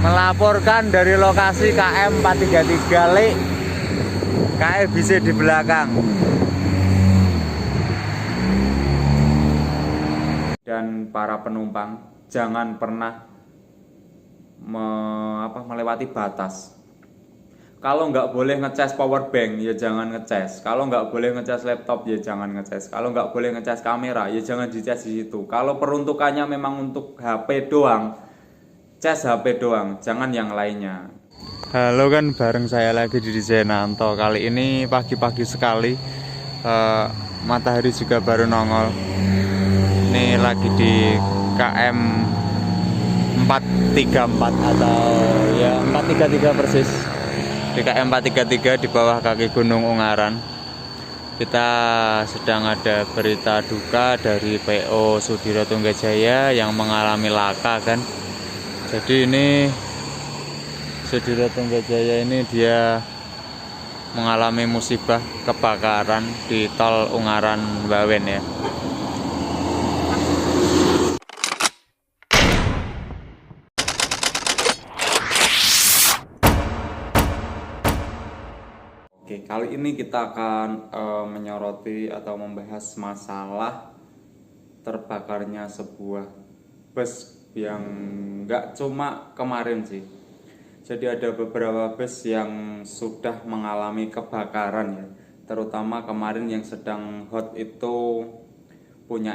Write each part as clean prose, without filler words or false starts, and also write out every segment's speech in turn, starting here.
Melaporkan dari lokasi KM 433 Lek. KFBC di belakang. Dan para penumpang jangan pernah melewati batas. Kalau nggak boleh ngecas power bank ya jangan ngecas. Kalau nggak boleh ngecas laptop ya jangan ngecas. Kalau nggak boleh ngecas kamera ya jangan dicas di situ. Kalau peruntukannya memang untuk HP doang, cas HP doang, jangan yang lainnya. Halo, kan bareng saya lagi di Zenanto. Kali ini pagi-pagi sekali, matahari juga baru nongol. Ini lagi di KM 434 atau ya 433 persis. Di KM 433 di bawah kaki Gunung Ungaran. Kita sedang ada berita duka dari PO Sudiro Tunggajaya yang mengalami laka kan. Jadi ini Sudiro Tunggajaya ini dia mengalami musibah kebakaran di tol Ungaran Bawen ya. Oke, kali ini kita akan menyoroti atau membahas masalah terbakarnya sebuah bus yang nggak cuma kemarin sih. Jadi ada beberapa bus yang sudah mengalami kebakaran ya. Terutama kemarin yang sedang hot itu punya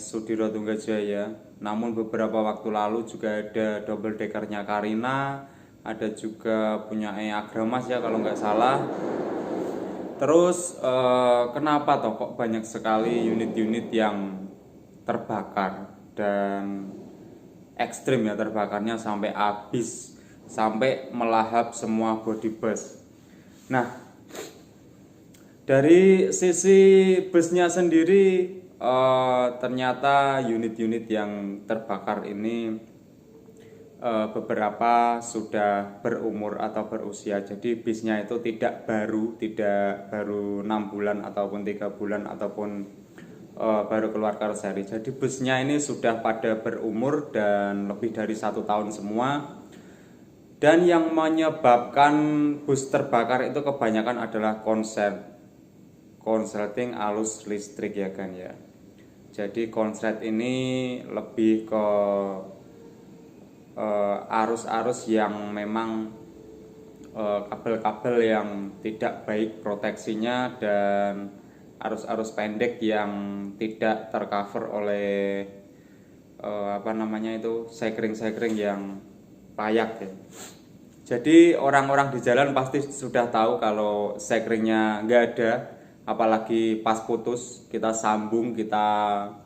Sudiro Tunggajaya. Namun beberapa waktu lalu juga ada double deckernya Karina, ada juga punya Agramas ya kalau nggak salah. Terus kenapa toh kok banyak sekali unit-unit yang terbakar dan ekstrim ya terbakarnya sampai habis, sampai melahap semua bodi bus. Nah, dari sisi busnya sendiri ternyata unit-unit yang terbakar ini beberapa sudah berumur atau berusia. Jadi bisnya itu tidak baru 6 bulan ataupun 3 bulan ataupun baru keluar karoseri. Jadi busnya ini sudah pada berumur dan lebih dari 1 tahun semua. Dan yang menyebabkan bus terbakar itu kebanyakan adalah konsleting arus listrik ya kan ya. Jadi konslet ini lebih ke arus-arus yang memang kabel-kabel yang tidak baik proteksinya dan arus-arus pendek yang tidak tercover oleh sekring-sekring yang payak ya. Jadi orang-orang di jalan pasti sudah tahu kalau sekringnya nggak ada, apalagi pas putus kita sambung, kita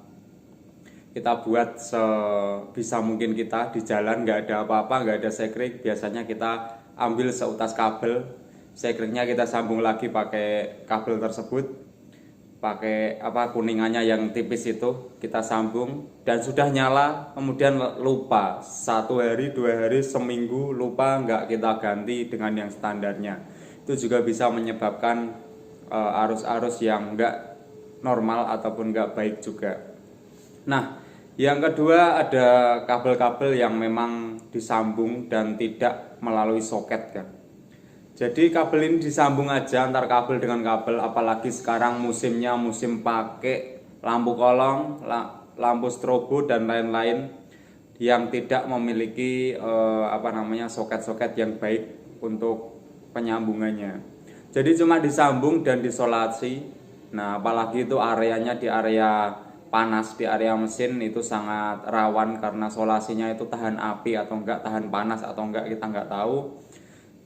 buat sebisa mungkin kita di jalan nggak ada apa-apa, nggak ada sekring. Biasanya kita ambil seutas kabel, sekringnya kita sambung lagi pakai kabel tersebut, pakai kuningannya yang tipis itu kita sambung dan sudah nyala. Kemudian lupa 1 hari 2 hari seminggu lupa nggak kita ganti dengan yang standarnya. Itu juga bisa menyebabkan arus-arus yang nggak normal ataupun nggak baik juga. Nah, yang kedua ada kabel-kabel yang memang disambung dan tidak melalui soket kan. Jadi kabel ini disambung aja antar kabel dengan kabel, apalagi sekarang musimnya musim pakai lampu kolong, lampu strobo dan lain-lain yang tidak memiliki soket-soket yang baik untuk penyambungannya. Jadi cuma disambung dan disolasi. Nah, apalagi itu areanya di area panas, di area mesin itu sangat rawan karena solasinya itu tahan api atau enggak, tahan panas atau enggak kita enggak tahu.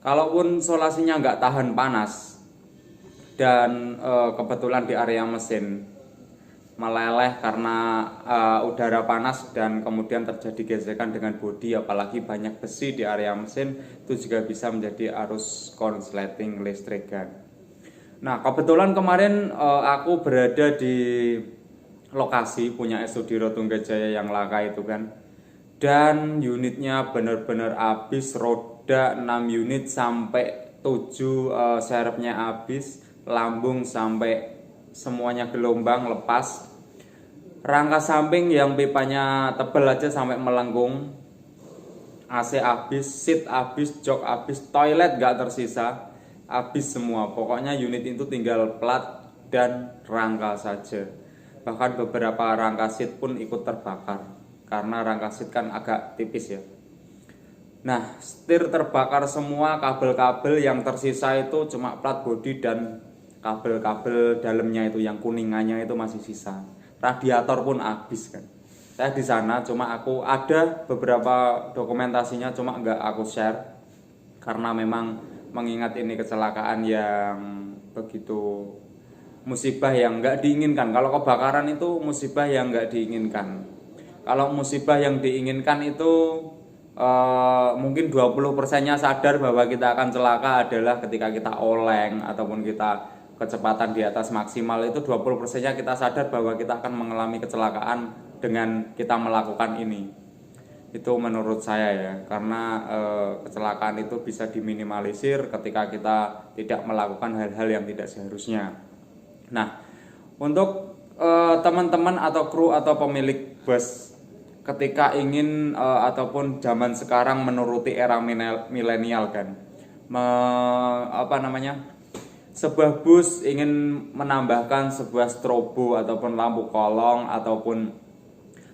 Kalaupun solasinya enggak tahan panas dan kebetulan di area mesin meleleh karena udara panas dan kemudian terjadi gesekan dengan bodi, apalagi banyak besi di area mesin, itu juga bisa menjadi arus konsleting listrikan. Nah, kebetulan kemarin aku berada di lokasi punya Sudiro Tunggajaya yang laka itu kan, dan unitnya benar-benar habis, roda 6 unit sampai 7 serepnya habis, lambung sampai semuanya gelombang lepas, rangka samping yang pipanya tebal aja sampai melengkung, AC habis, seat habis, jok habis, toilet gak tersisa, habis semua. Pokoknya unit itu tinggal plat dan rangka saja. Bahkan beberapa rangka seat pun ikut terbakar karena rangka seat kan agak tipis ya. Nah, setir terbakar semua, kabel-kabel yang tersisa itu cuma plat bodi dan kabel-kabel dalamnya itu yang kuningannya itu masih sisa. Radiator pun habis kan. Saya di sana cuma aku ada beberapa dokumentasinya cuma nggak aku share karena memang mengingat ini kecelakaan yang begitu musibah yang nggak diinginkan. Kalau kebakaran itu musibah yang nggak diinginkan. Kalau musibah yang diinginkan itu mungkin 20%-nya sadar bahwa kita akan celaka adalah ketika kita oleng ataupun kita kecepatan di atas maksimal, itu 20%-nya kita sadar bahwa kita akan mengalami kecelakaan dengan kita melakukan ini. Itu menurut saya ya, karena kecelakaan itu bisa diminimalisir ketika kita tidak melakukan hal-hal yang tidak seharusnya. Nah, untuk teman-teman atau kru atau pemilik bus ketika ingin ataupun zaman sekarang menuruti era milenial kan, sebuah bus ingin menambahkan sebuah strobo ataupun lampu kolong ataupun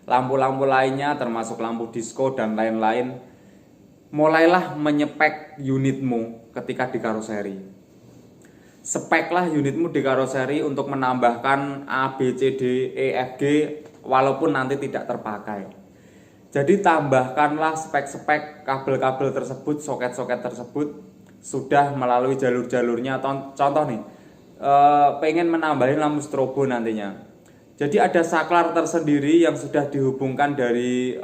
lampu-lampu lainnya termasuk lampu disco dan lain-lain, mulailah menyepek unitmu ketika di karoseri. Speklah unitmu di karoseri untuk menambahkan A, B, C, D, E, F, G walaupun nanti tidak terpakai. Jadi tambahkanlah spek-spek kabel-kabel tersebut, soket-soket tersebut sudah melalui jalur-jalurnya. Contoh nih, pengen menambahin lampu strobo nantinya. Jadi ada saklar tersendiri yang sudah dihubungkan dari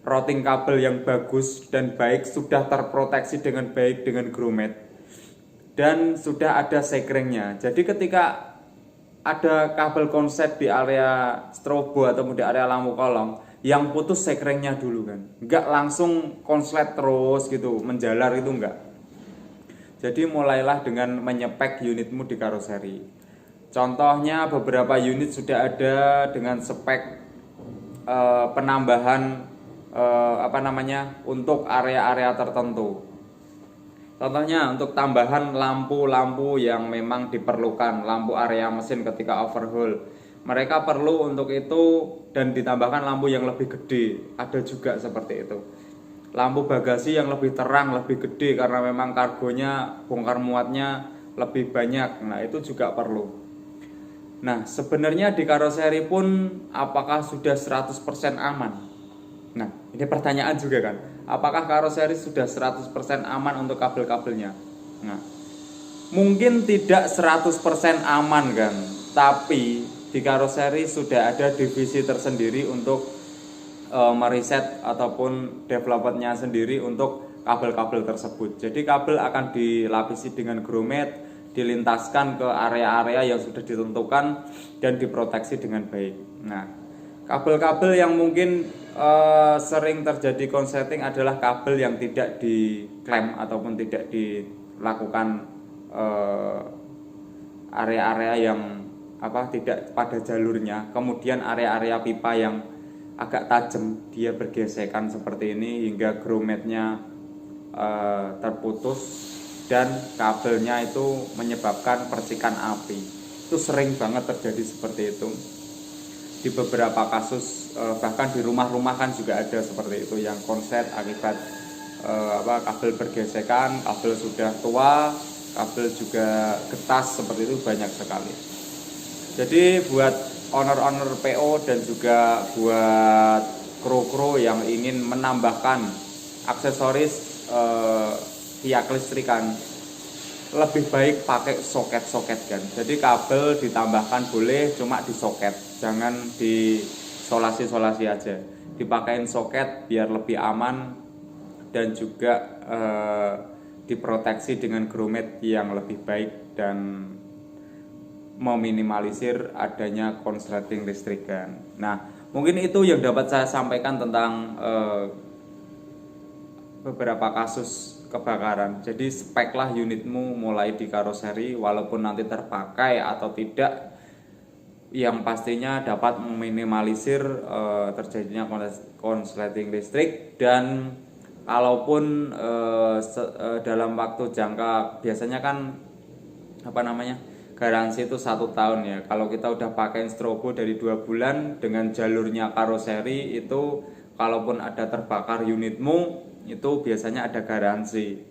routing kabel yang bagus dan baik, sudah terproteksi dengan baik dengan grommet dan sudah ada sekringnya. Jadi ketika ada kabel konslet di area strobo atau di area lampu kolong, yang putus sekringnya dulu kan, nggak langsung konslet terus gitu menjalar, itu enggak. Jadi mulailah dengan menyepek unitmu di karoseri. Contohnya beberapa unit sudah ada dengan spek penambahan untuk area-area tertentu. Contohnya untuk tambahan lampu-lampu yang memang diperlukan, lampu area mesin ketika overhaul. Mereka perlu untuk itu dan ditambahkan lampu yang lebih gede, ada juga seperti itu. Lampu bagasi yang lebih terang, lebih gede karena memang kargonya, bongkar muatnya lebih banyak. Nah, itu juga perlu. Nah, sebenarnya di karoseri pun apakah sudah 100% aman? Nah, ini pertanyaan juga kan. Apakah karoseri sudah 100% aman untuk kabel-kabelnya? Nah, mungkin tidak 100% aman kan, tapi di karoseri sudah ada divisi tersendiri untuk meriset ataupun developernya sendiri untuk kabel-kabel tersebut. Jadi kabel akan dilapisi dengan grommet, dilintaskan ke area-area yang sudah ditentukan dan diproteksi dengan baik. Nah, kabel-kabel yang mungkin sering terjadi konsleting adalah kabel yang tidak diklem ataupun tidak dilakukan area-area yang tidak pada jalurnya. Kemudian area-area pipa yang agak tajam dia bergesekan seperti ini hingga grommetnya terputus dan kabelnya itu menyebabkan percikan api. Itu sering banget terjadi seperti itu. Di beberapa kasus bahkan di rumah-rumah kan juga ada seperti itu yang konslet akibat kabel bergesekan, kabel sudah tua, kabel juga getas, seperti itu banyak sekali. Jadi buat owner-owner PO dan juga buat kru-kru yang ingin menambahkan aksesoris via kelistrikan, lebih baik pakai soket-soket kan. Jadi kabel ditambahkan boleh, cuma di soket, jangan di solasi-solasi aja. Dipakein soket biar lebih aman dan juga diproteksi dengan grommet yang lebih baik dan meminimalisir adanya konsleting listrikan. Nah, mungkin itu yang dapat saya sampaikan tentang beberapa kasus kebakaran. Jadi speklah unitmu mulai di karoseri, walaupun nanti terpakai atau tidak, yang pastinya dapat meminimalisir terjadinya konsleting listrik. Dan kalaupun dalam waktu jangka, biasanya kan garansi itu 1 tahun ya. Kalau kita udah pakai strobo dari 2 bulan dengan jalurnya karoseri, itu kalaupun ada terbakar unitmu itu biasanya ada garansi.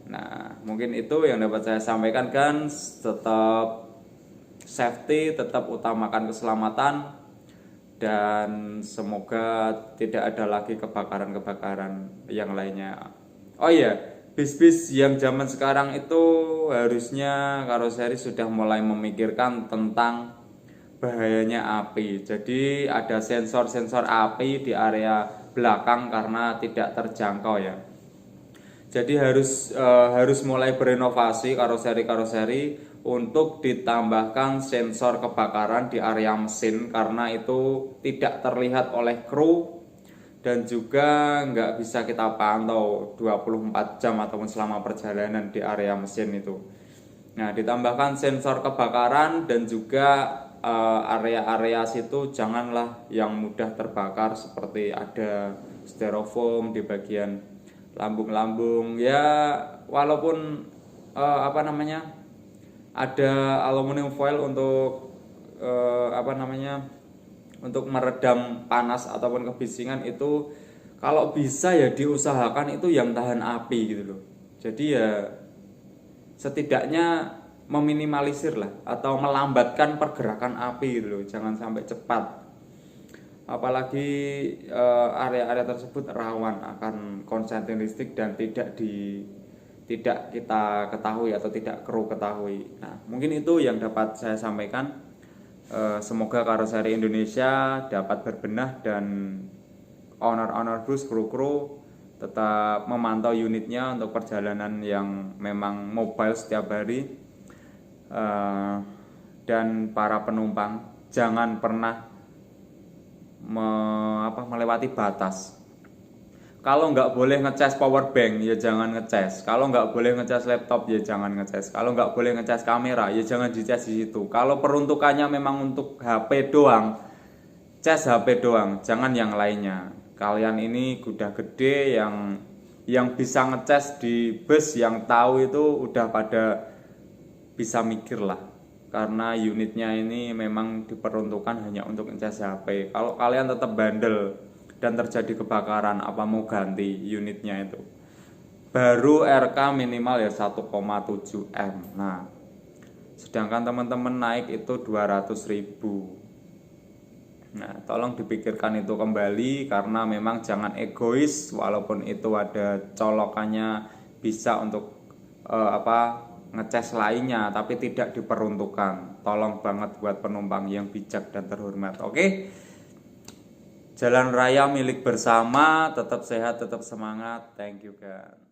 Nah, mungkin itu yang dapat saya sampaikan kan. Tetap safety, tetap utamakan keselamatan, dan semoga tidak ada lagi kebakaran-kebakaran yang lainnya. Oh iya, bis-bis yang zaman sekarang itu harusnya karoseri sudah mulai memikirkan tentang bahayanya api. Jadi ada sensor-sensor api di area belakang karena tidak terjangkau ya. Jadi harus mulai berinovasi karoseri untuk ditambahkan sensor kebakaran di area mesin, karena itu tidak terlihat oleh kru dan juga nggak bisa kita pantau 24 jam ataupun selama perjalanan di area mesin itu. Nah, ditambahkan sensor kebakaran, dan juga area-area situ janganlah yang mudah terbakar, seperti ada styrofoam di bagian lambung-lambung ya, walaupun ada aluminium foil untuk untuk meredam panas ataupun kebisingan, itu kalau bisa ya diusahakan itu yang tahan api gitu loh. Jadi ya setidaknya meminimalisir lah atau melambatkan pergerakan api gitu loh, jangan sampai cepat. Apalagi area-area tersebut rawan akan konsleting listrik dan tidak kita ketahui atau tidak kru ketahui. Nah, mungkin itu yang dapat saya sampaikan. Semoga karoseri Indonesia dapat berbenah, dan owner bus, kru tetap memantau unitnya untuk perjalanan yang memang mobile setiap hari. Dan para penumpang jangan pernah melewati batas. Kalau nggak boleh ngecas power bank ya jangan ngecas. Kalau nggak boleh ngecas laptop ya jangan ngecas. Kalau nggak boleh ngecas kamera ya jangan dicas di situ. Kalau peruntukannya memang untuk HP doang, cas HP doang, jangan yang lainnya. Kalian ini udah gede, yang bisa ngecas di bus, yang tahu itu udah pada bisa mikir lah. Karena unitnya ini memang diperuntukkan hanya untuk ngecas HP. Kalau kalian tetap bandel dan terjadi kebakaran, apa mau ganti unitnya itu, baru RK minimal ya 1,7 M. Nah, sedangkan teman-teman naik itu 200.000. Nah, tolong dipikirkan itu kembali, karena memang jangan egois. Walaupun itu ada colokannya bisa untuk ngecas lainnya, tapi tidak diperuntukkan. Tolong banget buat penumpang yang bijak dan terhormat. Oke? Jalan raya milik bersama, tetap sehat, tetap semangat. Thank you guys.